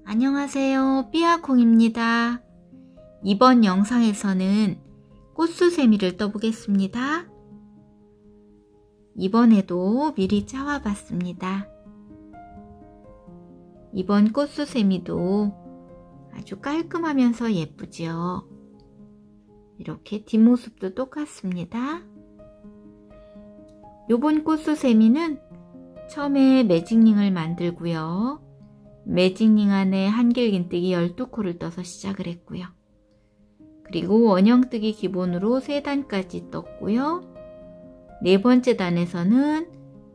안녕하세요, 삐아콩입니다. 이번 영상에서는 꽃수세미를 떠보겠습니다. 이번에도 미리 짜와봤습니다. 이번 꽃수세미도 아주 깔끔하면서 예쁘죠. 이렇게 뒷모습도 똑같습니다. 요번 꽃수세미는 처음에 매직링을 만들고요. 매직링 안에 한길긴뜨기 12코를 떠서 시작을 했고요. 그리고 원형뜨기 기본으로 3단까지 떴고요. 네 번째 단에서는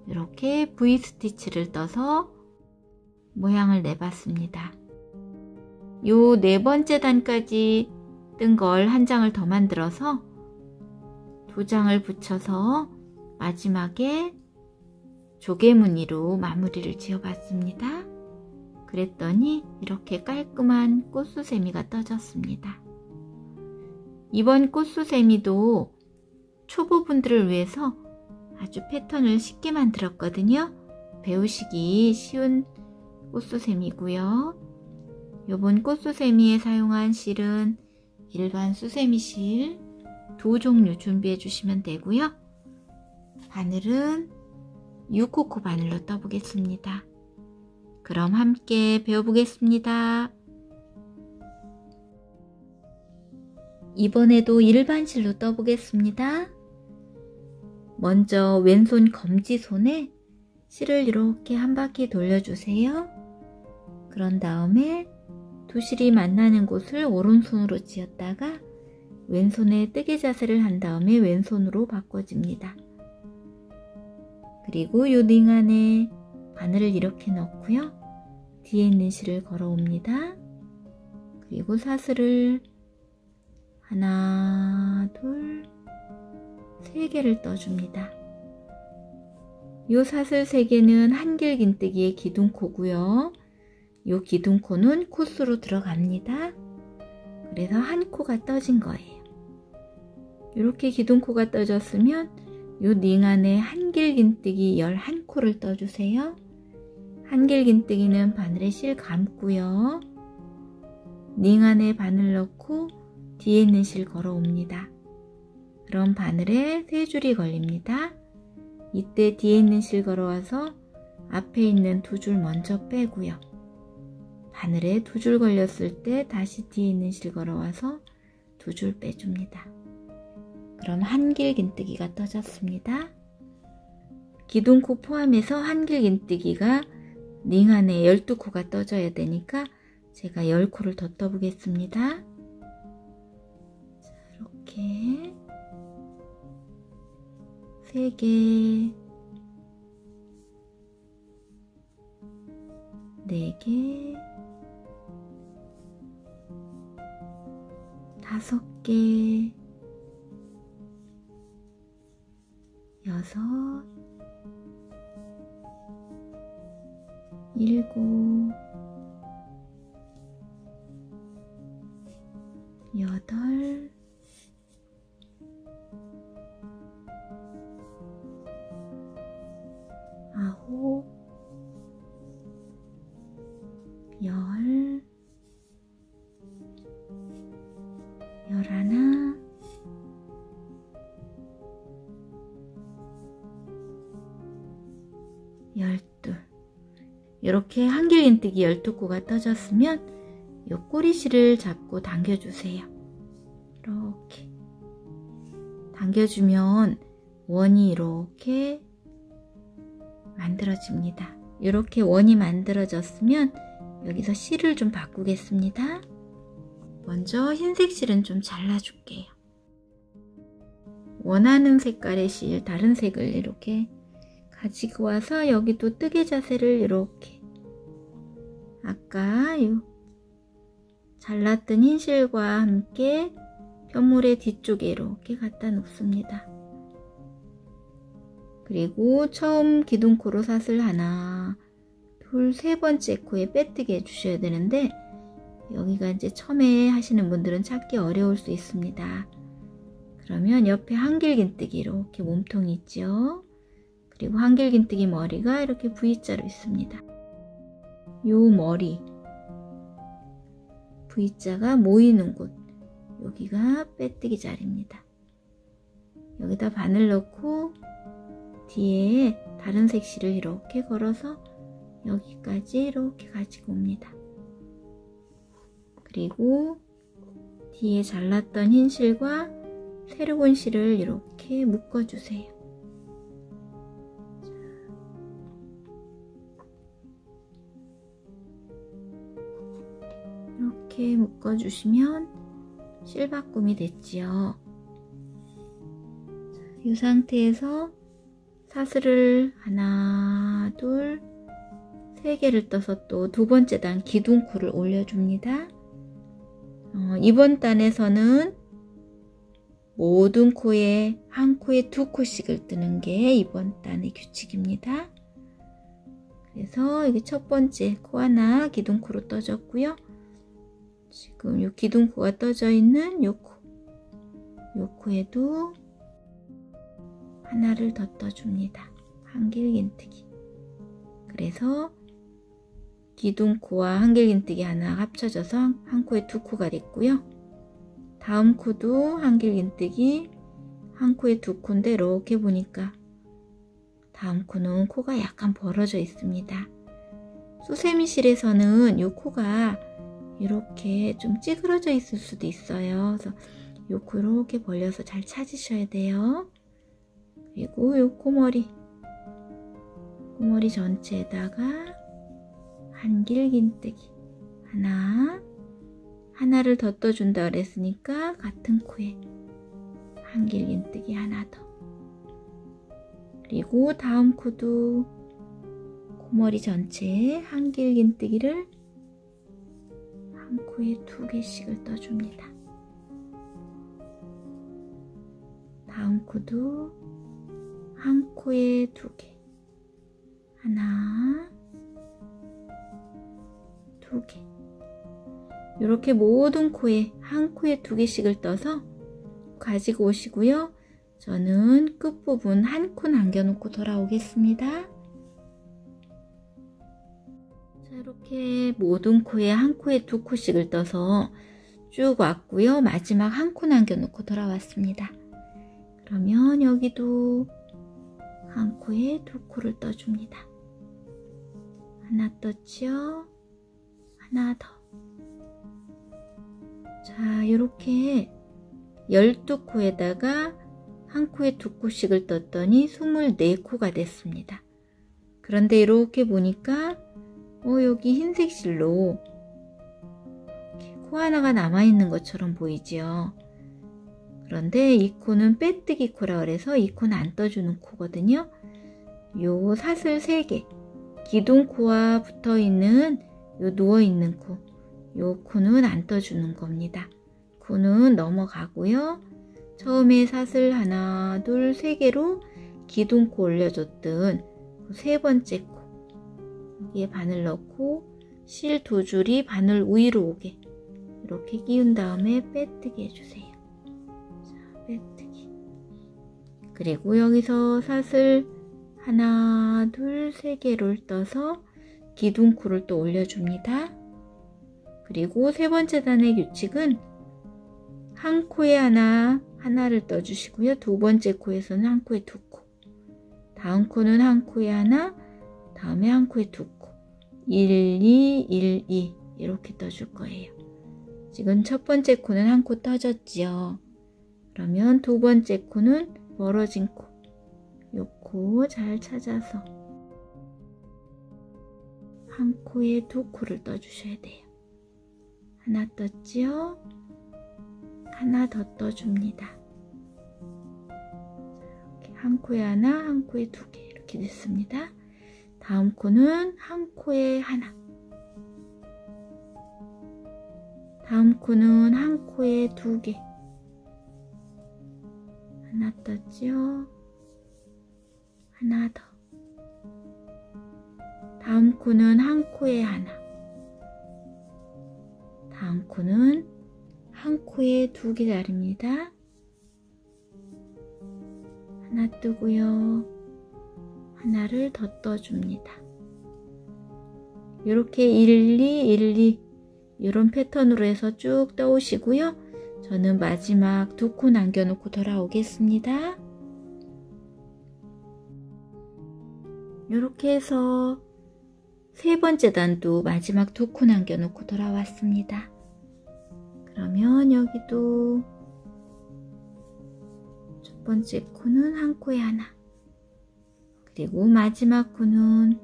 이렇게 V스티치를 떠서 모양을 내봤습니다. 요 네 번째 단까지 뜬 걸 한 장을 더 만들어서 2장을 붙여서 마지막에 조개무늬로 마무리를 지어봤습니다. 그랬더니 이렇게 깔끔한 꽃수세미가 떠졌습니다. 이번 꽃수세미도 초보분들을 위해서 아주 패턴을 쉽게 만들었거든요. 배우시기 쉬운 꽃수세미고요. 이번 꽃수세미에 사용한 실은 일반 수세미 실 2종류 준비해 주시면 되고요. 바늘은 유코코 바늘로 떠보겠습니다. 그럼 함께 배워보겠습니다. 이번에도 일반 실로 떠보겠습니다. 먼저 왼손 검지손에 실을 이렇게 한 바퀴 돌려주세요. 그런 다음에 두 실이 만나는 곳을 오른손으로 쥐었다가 왼손에 뜨개 자세를 한 다음에 왼손으로 바꿔줍니다. 그리고 요 링 안에 바늘을 이렇게 넣고요. 뒤에 있는 실을 걸어옵니다. 그리고 사슬을 하나, 둘, 3개를 떠줍니다. 요 사슬 3개는 한길긴뜨기의 기둥코고요. 요 기둥코는 코스로 들어갑니다. 그래서 한 코가 떠진 거예요. 이렇게 기둥코가 떠졌으면 요 링 안에 한길긴뜨기 11코를 떠주세요. 한길긴뜨기는 바늘에 실 감고요. 링 안에 바늘 넣고 뒤에 있는 실 걸어옵니다. 그럼 바늘에 3줄이 걸립니다. 이때 뒤에 있는 실 걸어와서 앞에 있는 2줄 먼저 빼고요. 바늘에 2줄 걸렸을 때 다시 뒤에 있는 실 걸어와서 2줄 빼줍니다. 그럼 한길긴뜨기가 떠졌습니다. 기둥코 포함해서 한길긴뜨기가 링 안에 12코가 떠져야 되니까 제가 10코를 더 떠보겠습니다. 자, 이렇게 3개, 4개, 5개, 6, 7, 8, 9, 10, 11, 12. 이렇게 한길긴뜨기 12코가 떠졌으면 이 꼬리실을 잡고 당겨주세요. 이렇게 당겨주면 원이 이렇게 만들어집니다. 이렇게 원이 만들어졌으면 여기서 실을 좀 바꾸겠습니다. 먼저 흰색 실은 좀 잘라줄게요. 원하는 색깔의 실, 다른 색을 이렇게 가지고 와서 여기도 뜨개 자세를 이렇게 아까 요 잘랐던 흰 실과 함께 편물의 뒤쪽에 이렇게 갖다 놓습니다. 그리고 처음 기둥코로 사슬 하나, 둘, 3번째 코에 빼뜨기 해주셔야 되는데 여기가 이제 처음에 하시는 분들은 찾기 어려울 수 있습니다. 그러면 옆에 한길긴뜨기 이렇게 몸통이 있죠. 그리고 한길긴뜨기 머리가 이렇게 V자로 있습니다. 요 머리 V자가 모이는 곳, 여기가 빼뜨기 자리입니다. 여기다 바늘 넣고 뒤에 다른 색실을 이렇게 걸어서 여기까지 이렇게 가지고 옵니다. 그리고 뒤에 잘랐던 흰 실과 새로운 실을 이렇게 묶어주세요. 이렇게 묶어주시면 실바꿈이 됐지요. 이 상태에서 사슬을 하나, 둘, 세 개를 떠서 또 두 번째 단 기둥코를 올려줍니다. 이번 단에서는 모든 코에 한 코에 두 코씩을 뜨는 게 이번 단의 규칙입니다. 그래서 이게 첫 번째 코 하나 기둥코로 떠졌고요. 지금 이 기둥코가 떠져 있는 요 코에도 하나를 더 떠줍니다. 한길긴뜨기. 그래서 기둥코와 한길긴뜨기 하나 합쳐져서 한 코에 두 코가 됐고요. 다음 코도 한길긴뜨기, 한 코에 두 코인데 이렇게 보니까 다음 코는 코가 약간 벌어져 있습니다. 수세미실에서는 이 코가 이렇게 좀 찌그러져 있을 수도 있어요. 그래서 이 코 이렇게 벌려서 잘 찾으셔야 돼요. 그리고 이 코머리 전체에다가 한길긴뜨기 하나를 더 떠준다 그랬으니까 같은 코에 한길긴뜨기 하나 더. 그리고 다음 코도 코머리 전체에 한길긴뜨기를 한 코에 두 개씩을 떠줍니다. 다음 코도 한 코에 두 개, 하나, 두 개. 이렇게 모든 코에 한 코에 두 개씩을 떠서 가지고 오시고요. 저는 끝부분 한 코 남겨놓고 돌아오겠습니다. 자, 이렇게 모든 코에 한 코에 두 코씩을 떠서 쭉 왔고요. 마지막 한 코 남겨놓고 돌아왔습니다. 그러면 여기도 한 코에 두 코를 떠줍니다. 하나 떴지요? 하나 더. 자, 이렇게 12코에다가 한 코에 두 코씩을 떴더니 24코가 됐습니다. 그런데 이렇게 보니까 여기 흰색 실로 코 하나가 남아있는 것처럼 보이지요. 그런데 이 코는 빼뜨기 코라 그래서 이 코는 안 떠주는 코거든요. 요 사슬 3개, 기둥코와 붙어있는 요 누워있는 코, 요 코는 안 떠주는 겁니다. 코는 넘어가고요. 처음에 사슬 하나, 둘, 세 개로 기둥코 올려줬던 그 세 번째 코, 여기에 바늘 넣고 실 두 줄이 바늘 위로 오게 이렇게 끼운 다음에 빼뜨기 해주세요. 자, 빼뜨기. 그리고 여기서 사슬 하나, 둘, 세 개를 떠서 기둥코를 또 올려줍니다. 그리고 세 번째 단의 규칙은 한 코에 하나를 떠주시고요. 두 번째 코에서는 한 코에 두 코, 다음 코는 한 코에 하나, 다음에 한 코에 두 코, 1, 2, 1, 2 이렇게 떠줄 거예요. 지금 첫 번째 코는 한 코 떠졌지요. 그러면 두 번째 코는 벌어진 코, 요 코 잘 찾아서 한 코에 두 코를 떠주셔야 돼요. 하나 떴지요? 하나 더 떠줍니다. 이렇게 한 코에 하나, 한 코에 두 개 이렇게 됐습니다. 다음 코는 한 코에 하나, 다음 코는 한 코에 두 개, 하나 떴지요? 하나 더. 다음 코는 한 코에 하나, 다음 코는 한 코에 두 개 자릅니다. 하나 뜨고요. 하나를 더 떠줍니다. 이렇게 1, 2, 1, 2 이런 패턴으로 해서 쭉 떠오시고요. 저는 마지막 2코 남겨놓고 돌아오겠습니다. 이렇게 해서 3번째 단도 마지막 2코 남겨놓고 돌아왔습니다. 그러면 여기도 첫 번째 코는 한 코에 하나, 그리고 마지막 코는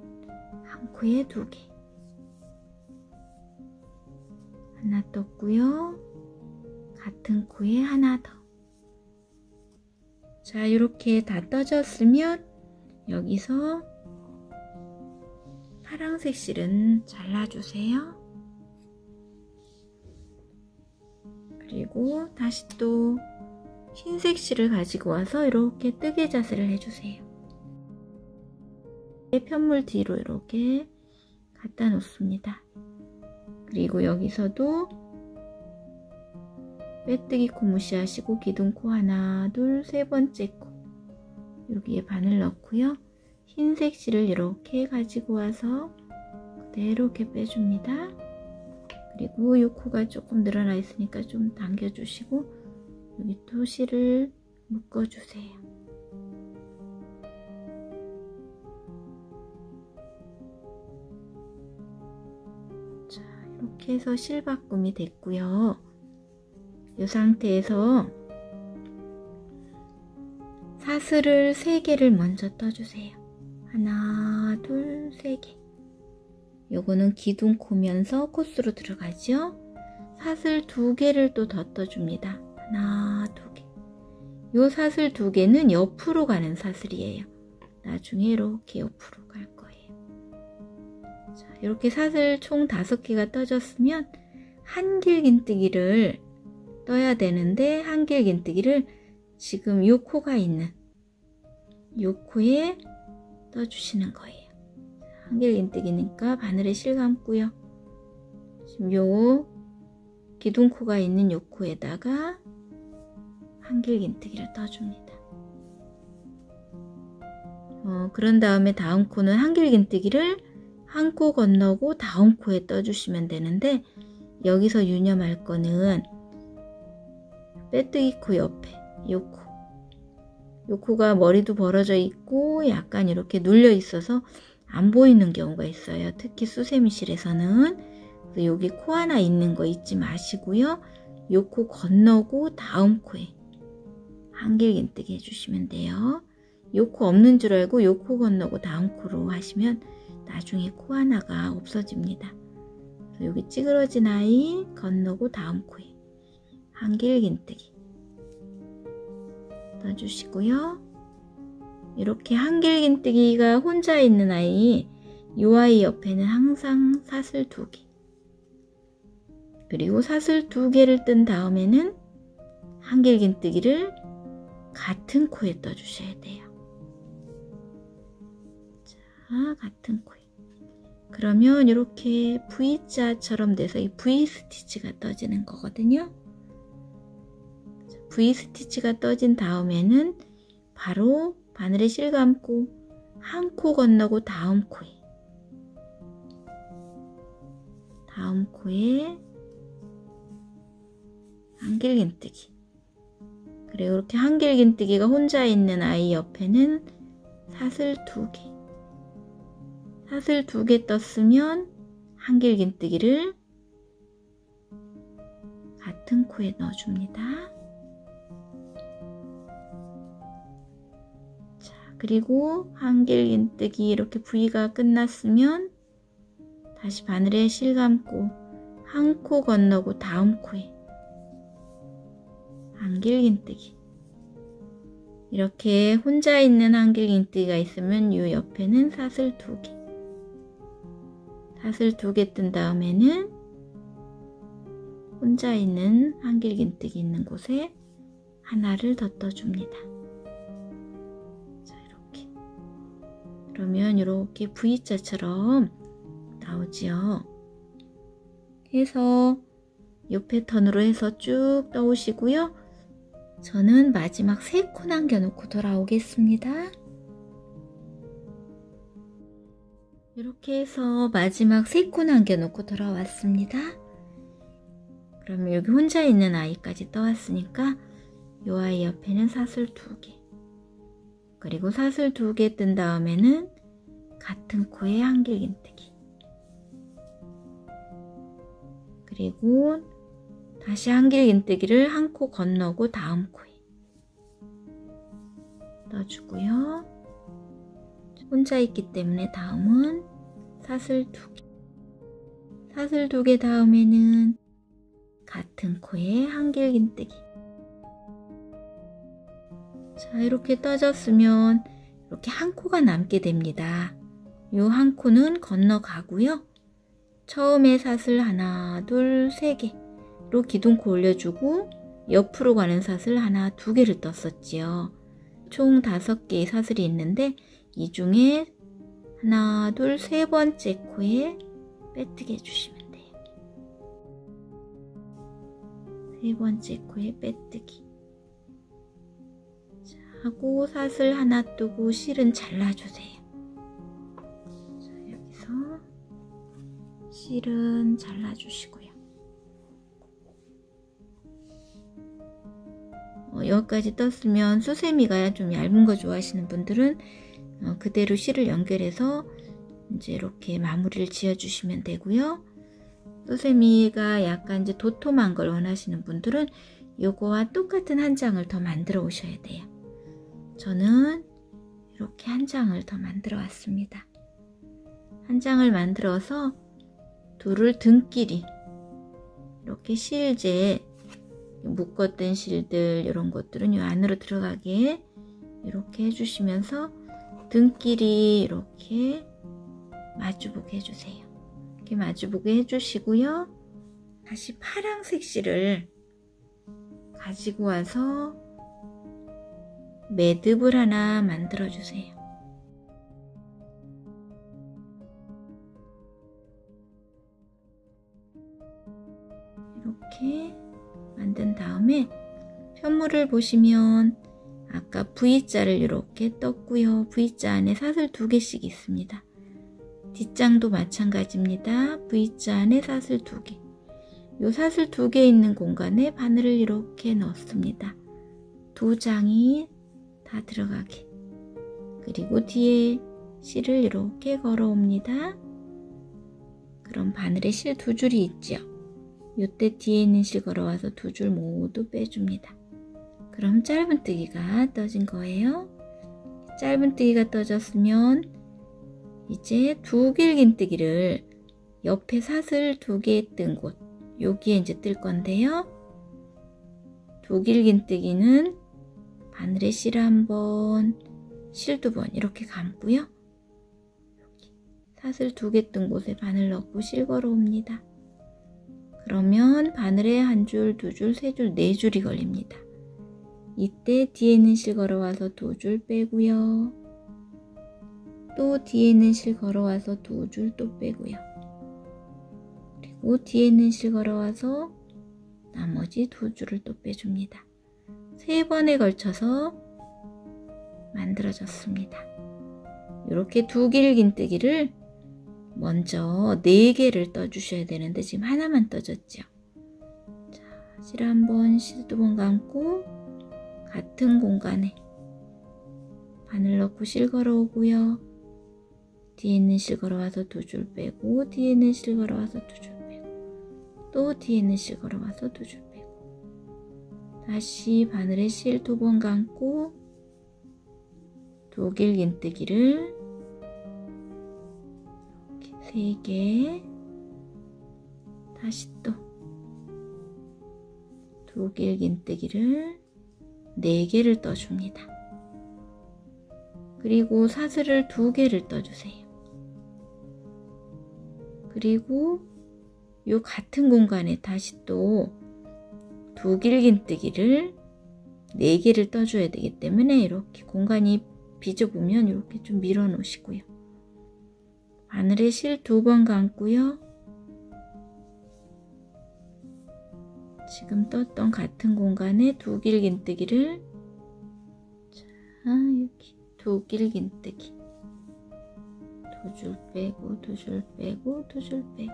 한 코에 2개. 하나 떴고요. 같은 코에 하나 더. 자, 이렇게 다 떠졌으면 여기서 파란색 실은 잘라주세요. 그리고 다시 또 흰색 실을 가지고 와서 이렇게 뜨개 자세를 해주세요. 편물 뒤로 이렇게 갖다 놓습니다. 그리고 여기서도 빼뜨기 코 무시하시고 기둥코 하나, 둘, 3번째 코 여기에 바늘 넣고요. 흰색 실을 이렇게 가지고 와서 그대로 이렇게 빼줍니다. 그리고 이 코가 조금 늘어나 있으니까 좀 당겨주시고 여기 또 실을 묶어주세요. 자, 이렇게 해서 실 바꿈이 됐고요. 이 상태에서 사슬을 3개를 먼저 떠주세요. 하나, 둘, 3개. 요거는 기둥코면서 코스로 들어가죠. 사슬 2개를 또 더 떠줍니다. 하나, 2개. 요 사슬 2개는 옆으로 가는 사슬이에요. 나중에 이렇게 옆으로 갈 거예요. 자, 이렇게 사슬 총 5개가 떠졌으면 한길긴뜨기를 떠야 되는데, 한길긴뜨기를 지금 요 코가 있는 요 코에 떠주시는 거예요. 한길긴뜨기니까 바늘에 실 감고요. 지금 요 기둥코가 있는 요 코에다가 한길긴뜨기를 떠줍니다. 그런 다음에 다음 코는 한길긴뜨기를 한 코 건너고 다음 코에 떠주시면 되는데, 여기서 유념할 거는 빼뜨기 코 옆에 요 코. 요 코가 머리도 벌어져 있고 약간 이렇게 눌려 있어서 안 보이는 경우가 있어요. 특히 수세미실에서는. 그래서 여기 코 하나 있는 거 잊지 마시고요. 요 코 건너고 다음 코에 한길긴뜨기 해주시면 돼요. 요 코 없는 줄 알고 요 코 건너고 다음 코로 하시면 나중에 코 하나가 없어집니다. 그래서 여기 찌그러진 아이 건너고 다음 코에 한길긴뜨기 넣어주시고요. 이렇게 한길긴뜨기가 혼자 있는 아이, 이 아이 옆에는 항상 사슬 2개, 그리고 사슬 2개를 뜬 다음에는 한길긴뜨기를 같은 코에 떠주셔야 돼요. 자, 같은 코에. 그러면 이렇게 V자처럼 돼서 이 V스티치가 떠지는 거거든요. V스티치가 떠진 다음에는 바로 바늘에 실 감고 한 코 건너고 다음 코에 한길긴뜨기. 그리고 이렇게 한길긴뜨기가 혼자 있는 아이 옆에는 사슬 2개. 사슬 2개 떴으면 한길긴뜨기를 같은 코에 넣어줍니다. 자, 그리고 한길긴뜨기 이렇게 V가 끝났으면 다시 바늘에 실 감고 한 코 건너고 다음 코에 한길긴뜨기. 이렇게 혼자 있는 한길긴뜨기가 있으면 이 옆에는 사슬 2개. 사슬 2개 뜬 다음에는 혼자 있는 한길긴뜨기 있는 곳에 하나를 더 떠줍니다. 자, 이렇게. 그러면 이렇게 V자처럼 나오지요. 해서 이 패턴으로 해서 쭉 떠오시고요. 저는 마지막 3코 남겨놓고 돌아오겠습니다. 이렇게 해서 마지막 3코 남겨놓고 돌아왔습니다. 그러면 여기 혼자 있는 아이까지 떠왔으니까 이 아이 옆에는 사슬 2개, 그리고 사슬 2개 뜬 다음에는 같은 코에 한길긴뜨기, 그리고 다시 한길긴뜨기를 한 코 건너고 다음 코에 떠주고요. 혼자 있기 때문에 다음은 사슬 2개, 사슬 2개 다음에는 같은 코에 한길긴뜨기. 자, 이렇게 떠졌으면 이렇게 한 코가 남게 됩니다. 이 한 코는 건너가고요. 처음에 사슬 하나, 둘, 3개로 기둥코 올려주고 옆으로 가는 사슬 하나, 2개를 떴었지요. 총 5개의 사슬이 있는데 이 중에 하나, 둘, 3번째 코에 빼뜨기 해주시면 돼요. 3번째 코에 빼뜨기. 자, 하고 사슬 하나 뜨고 실은 잘라주세요. 자, 여기서 실은 잘라주시고요. 여기까지 떴으면 수세미가 좀 얇은 거 좋아하시는 분들은 그대로 실을 연결해서 이제 이렇게 마무리를 지어주시면 되고요. 수세미가 약간 이제 도톰한 걸 원하시는 분들은 요거와 똑같은 한 장을 더 만들어 오셔야 돼요. 저는 이렇게 한 장을 더 만들어 왔습니다. 한 장을 만들어서 둘을 등끼리 이렇게 실제 묶었던 실들 이런 것들은 이 안으로 들어가게 이렇게 해주시면서 등끼리 이렇게 마주보게 해주세요. 이렇게 마주보게 해주시고요. 다시 파란색 실을 가지고 와서 매듭을 하나 만들어 주세요. 이렇게 만든 다음에 편물을 보시면 아까 V자를 이렇게 떴고요. V자 안에 사슬 2개씩 있습니다. 뒷장도 마찬가지입니다. V자 안에 사슬 2개. 이 사슬 2개 있는 공간에 바늘을 이렇게 넣습니다. 2장이 다 들어가게. 그리고 뒤에 실을 이렇게 걸어옵니다. 그럼 바늘에 실 2줄이 있죠. 이때 뒤에 있는 실 걸어와서 2줄 모두 빼줍니다. 그럼 짧은뜨기가 떠진 거예요. 짧은뜨기가 떠졌으면 이제 두 길긴뜨기를 옆에 사슬 2개 뜬 곳 여기에 이제 뜰 건데요. 두 길긴뜨기는 바늘에 실 1번, 실 2번 이렇게 감고요. 이렇게 사슬 2개 뜬 곳에 바늘 넣고 실 걸어옵니다. 그러면 바늘에 1줄, 2줄, 3줄, 4줄이 걸립니다. 이때 뒤에 있는 실 걸어와서 2줄 빼고요. 또 뒤에 있는 실 걸어와서 2줄 또 빼고요. 그리고 뒤에 있는 실 걸어와서 나머지 2줄을 또 빼줍니다. 3번에 걸쳐서 만들어졌습니다. 이렇게 두 길긴뜨기를 먼저 4개를 떠주셔야 되는데 지금 하나만 떠졌죠. 자, 실 1번, 실 2번 감고 같은 공간에 바늘 넣고 실 걸어오고요. 뒤에 있는 실 걸어와서 2줄 빼고 뒤에 있는 실 걸어와서 2줄 빼고 또 뒤에 있는 실 걸어와서 2줄 빼고 다시 바늘에 실 2번 감고 두 길긴뜨기를 3개 다시 또 두 길긴뜨기를 4개를 떠줍니다. 그리고 사슬을 2개를 떠주세요. 그리고 요 같은 공간에 다시 또 두 길긴뜨기를 4개를 떠줘야 되기 때문에 이렇게 공간이 비좁으면 이렇게 좀 밀어 놓으시고요. 바늘에 실 2번 감고요. 지금 떴던 같은 공간에 두 길긴뜨기를 여기 두 길긴뜨기 2줄 빼고 2줄 빼고 2줄 빼고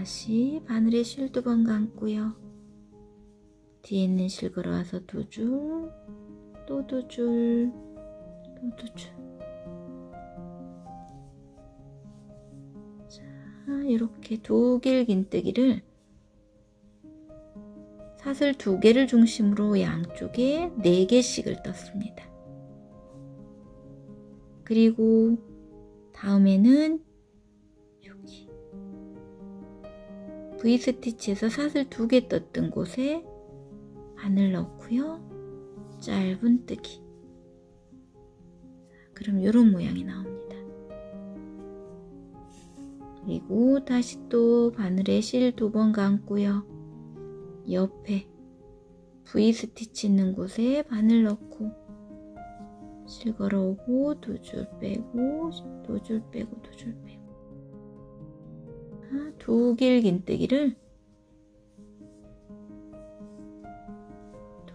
다시 바늘에 실 2번 감고요. 뒤에 있는 실 걸어와서 2줄, 또 2줄, 또 2줄. 자, 이렇게 2길 긴뜨기를 사슬 2개를 중심으로 양쪽에 4개씩을 떴습니다. 그리고 다음에는 여기 V스티치에서 사슬 2개 떴던 곳에 바늘 넣고요. 짧은뜨기. 그럼 이런 모양이 나옵니다. 그리고 다시 또 바늘에 실 2번 감고요. 옆에 V스티치 있는 곳에 바늘 넣고 실 걸어오고 2줄 빼고 2줄 빼고 2줄 빼고 2길 긴뜨기를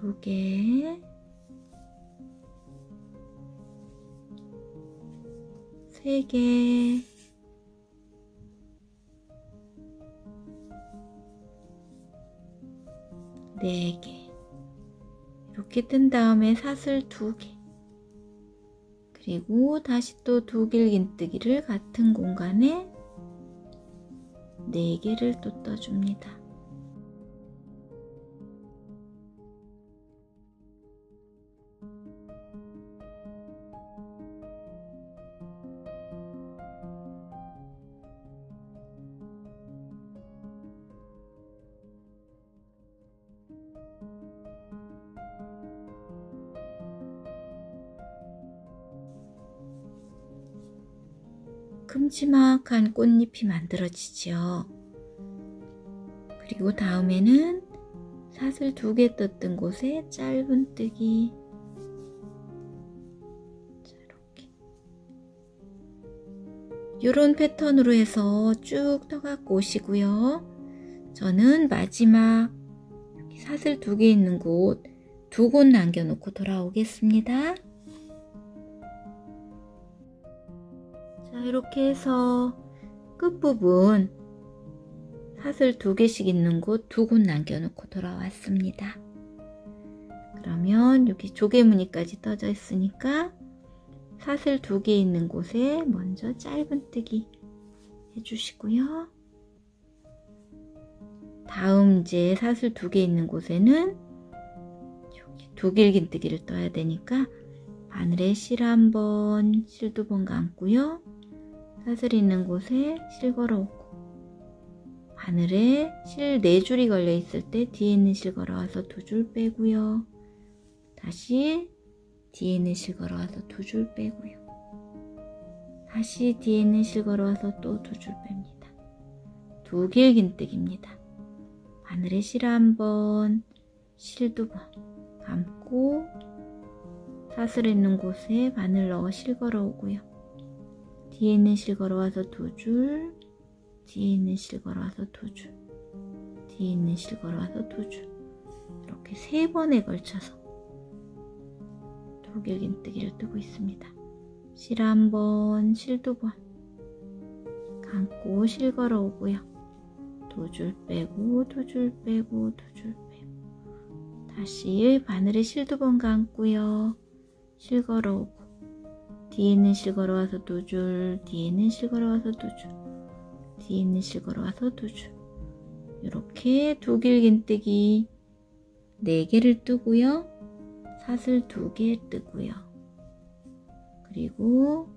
2개, 3개, 4개 이렇게 뜬 다음에 사슬 2개 그리고 다시 또 2길 긴뜨기를 같은 공간에 4개를 또 떠줍니다. 큼지막한 꽃잎이 만들어지죠. 그리고 다음에는 사슬 2개 떴던 곳에 짧은뜨기. 자, 이렇게 이런 패턴으로 해서 쭉 떠갖고 오시고요. 저는 마지막 여기 사슬 2개 있는 곳 2곳 남겨놓고 돌아오겠습니다. 자, 이렇게 해서 끝부분 사슬 2개씩 있는 곳 2곳 남겨놓고 돌아왔습니다. 그러면 여기 조개무늬까지 떠져 있으니까 사슬 2개 있는 곳에 먼저 짧은뜨기 해주시고요. 다음 이제 사슬 2개 있는 곳에는 여기 2길 긴뜨기를 떠야 되니까 바늘에 실 1번, 실 2번 감고요. 사슬 있는 곳에 실 걸어오고 바늘에 실 4줄이 걸려 있을 때 뒤에 있는 실 걸어와서 2줄 빼고요. 다시 뒤에 있는 실 걸어와서 2줄 빼고요. 다시 뒤에 있는 실 걸어와서 또 2줄 뺍니다. 2길 긴뜨기입니다. 바늘에 실 1번, 실 2번 감고 사슬 있는 곳에 바늘 넣어 실 걸어오고요. 뒤에 있는 실 걸어와서 2줄, 뒤에 있는 실 걸어와서 2줄, 뒤에 있는 실 걸어와서 2줄 이렇게 3번에 걸쳐서 2길 긴뜨기를 뜨고 있습니다. 실 1번, 실 2번 감고 실 걸어오고요. 2줄 빼고 2줄 빼고 2줄 빼고 다시 바늘에 실 2번 감고요. 실 걸어오고 뒤에 있는 실 걸어와서 2줄, 뒤에 있는 실 걸어와서 2줄, 뒤에 있는 실 걸어와서 2줄 이렇게 2길 긴뜨기 4개를 뜨고요. 사슬 2개 뜨고요. 그리고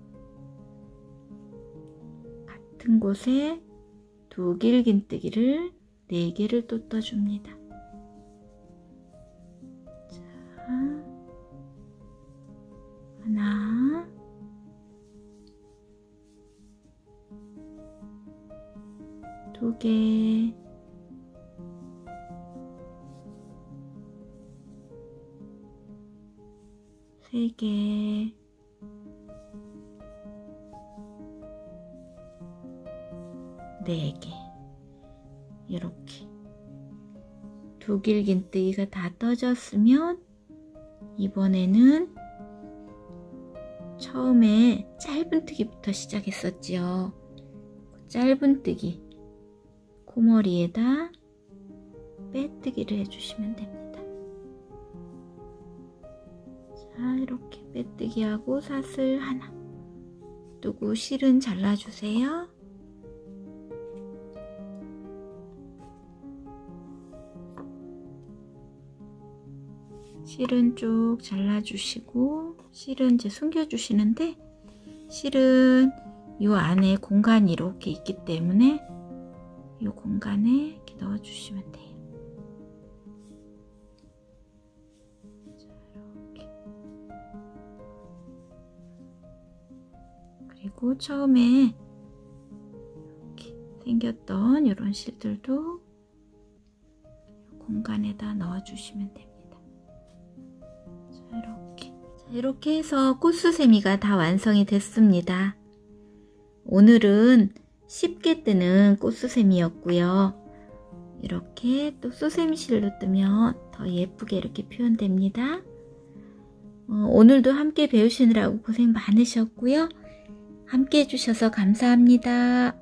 같은 곳에 2길 긴뜨기를 4개를 또 떠줍니다. 자, 하나, 두 개, 세 개, 네 개. 이렇게 2길 긴뜨기가 다 떠졌으면 이번에는 처음에 짧은뜨기부터 시작했었지요. 짧은뜨기 코머리에다 빼뜨기를 해주시면 됩니다. 자, 이렇게 빼뜨기하고 사슬 하나 두고 실은 잘라주세요. 실은 쭉 잘라주시고 실은 이제 숨겨주시는데 실은 이 안에 공간이 이렇게 있기 때문에 이 공간에 이렇게 넣어주시면 돼요. 자, 이렇게. 그리고 처음에 이렇게 생겼던 이런 실들도 공간에다 넣어주시면 됩니다. 이렇게 해서 꽃수세미가 다 완성이 됐습니다. 오늘은 쉽게 뜨는 꽃수세미였고요. 이렇게 또 수세미 실로 뜨면 더 예쁘게 이렇게 표현됩니다. 오늘도 함께 배우시느라고 고생 많으셨고요. 함께 해주셔서 감사합니다.